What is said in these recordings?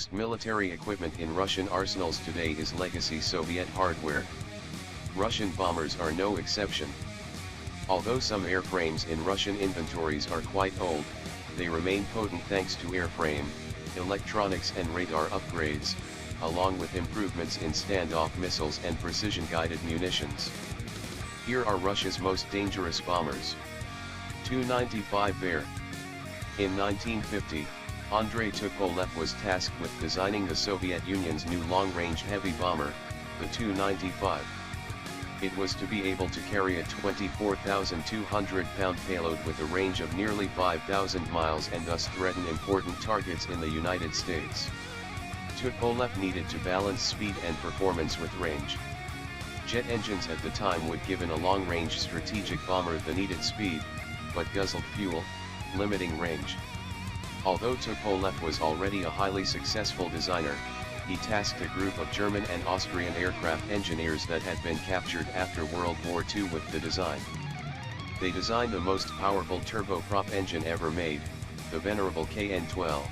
Most military equipment in Russian arsenals today is legacy Soviet hardware. Russian bombers are no exception. Although some airframes in Russian inventories are quite old, they remain potent thanks to airframe, electronics and radar upgrades, along with improvements in standoff missiles and precision-guided munitions. Here are Russia's most dangerous bombers. Tu-95 Bear. In 1950, Andrei Tupolev was tasked with designing the Soviet Union's new long-range heavy bomber, the Tu-95. It was to be able to carry a 24,200-pound payload with a range of nearly 5,000 miles and thus threaten important targets in the United States. Tupolev needed to balance speed and performance with range. Jet engines at the time would give a long-range strategic bomber the needed speed, but guzzled fuel, limiting range. Although Tupolev was already a highly successful designer, he tasked a group of German and Austrian aircraft engineers that had been captured after World War II with the design. They designed the most powerful turboprop engine ever made, the venerable KN-12.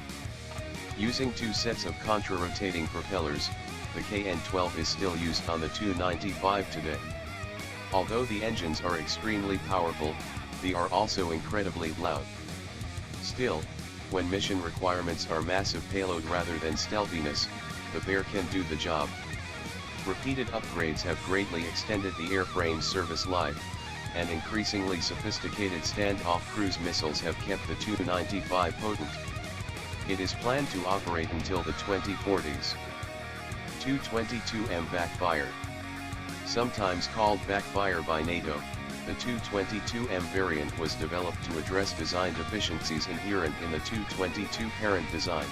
Using two sets of contra-rotating propellers, the KN-12 is still used on the Tu-95 today. Although the engines are extremely powerful, they are also incredibly loud. Still, when mission requirements are massive payload rather than stealthiness, the Bear can do the job. Repeated upgrades have greatly extended the airframe's service life, and increasingly sophisticated standoff cruise missiles have kept the Tu-95 potent. It is planned to operate until the 2040s. Tu-22M Backfire. Sometimes called Backfire by NATO, the Tu-22M variant was developed to address design deficiencies inherent in the Tu-22 parent design.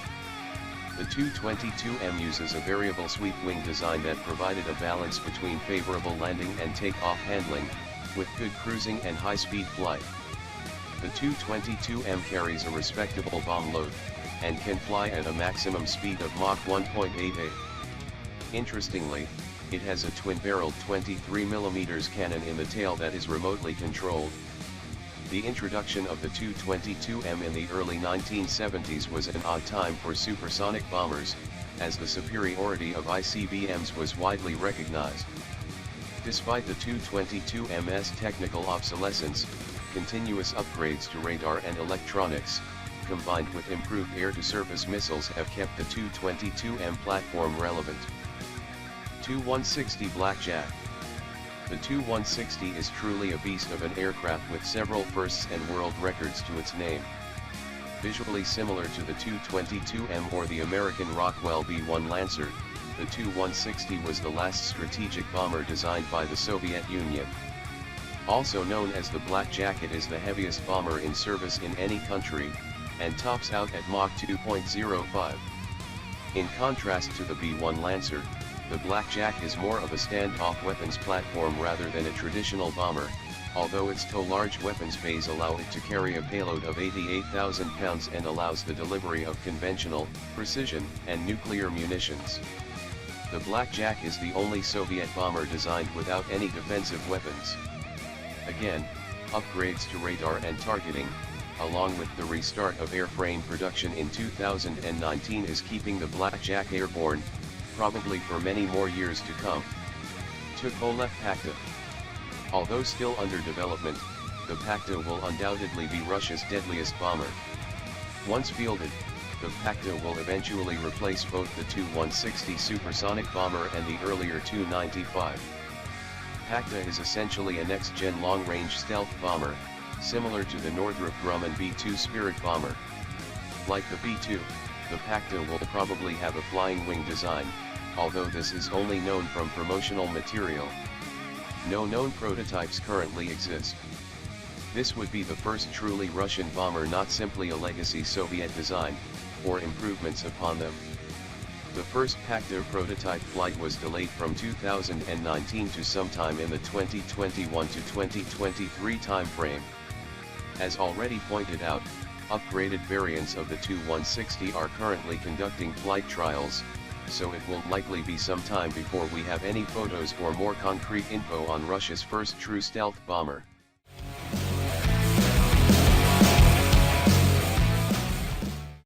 The Tu-22M uses a variable sweep wing design that provided a balance between favorable landing and takeoff handling, with good cruising and high-speed flight. The Tu-22M carries a respectable bomb load, and can fly at a maximum speed of Mach 1.88. Interestingly, it has a twin-barreled 23mm cannon in the tail that is remotely controlled. The introduction of the Tu-22M in the early 1970s was an odd time for supersonic bombers, as the superiority of ICBMs was widely recognized. Despite the Tu-22M's technical obsolescence, continuous upgrades to radar and electronics, combined with improved air-to-surface missiles have kept the Tu-22M platform relevant. Tu-160 Blackjack. The Tu-160 is truly a beast of an aircraft with several firsts and world records to its name. Visually similar to the Tu-22M or the American Rockwell B-1 Lancer, the Tu-160 was the last strategic bomber designed by the Soviet Union. Also known as the Blackjack, it is the heaviest bomber in service in any country, and tops out at Mach 2.05. In contrast to the B-1 Lancer, the Blackjack is more of a standoff weapons platform rather than a traditional bomber, although its large weapons bays allow it to carry a payload of 88,000 pounds and allows the delivery of conventional, precision, and nuclear munitions. The Blackjack is the only Soviet bomber designed without any defensive weapons. Again, upgrades to radar and targeting, along with the restart of airframe production in 2019, is keeping the Blackjack airborne, probably for many more years to come. Tupolev PAK. Although still under development, the PAK will undoubtedly be Russia's deadliest bomber. Once fielded, the PAK will eventually replace both the Tu-160 supersonic bomber and the earlier Tu-95. PAK is essentially a next-gen long-range stealth bomber, similar to the Northrop Grumman B-2 Spirit bomber. Like the B-2, the PAK will probably have a flying wing design, although this is only known from promotional material. No known prototypes currently exist. This would be the first truly Russian bomber, not simply a legacy Soviet design, or improvements upon them. The first PAK prototype flight was delayed from 2019 to sometime in the 2021 to 2023 timeframe. As already pointed out, upgraded variants of the Tu-160 are currently conducting flight trials, so it will likely be some time before we have any photos or more concrete info on Russia's first true stealth bomber.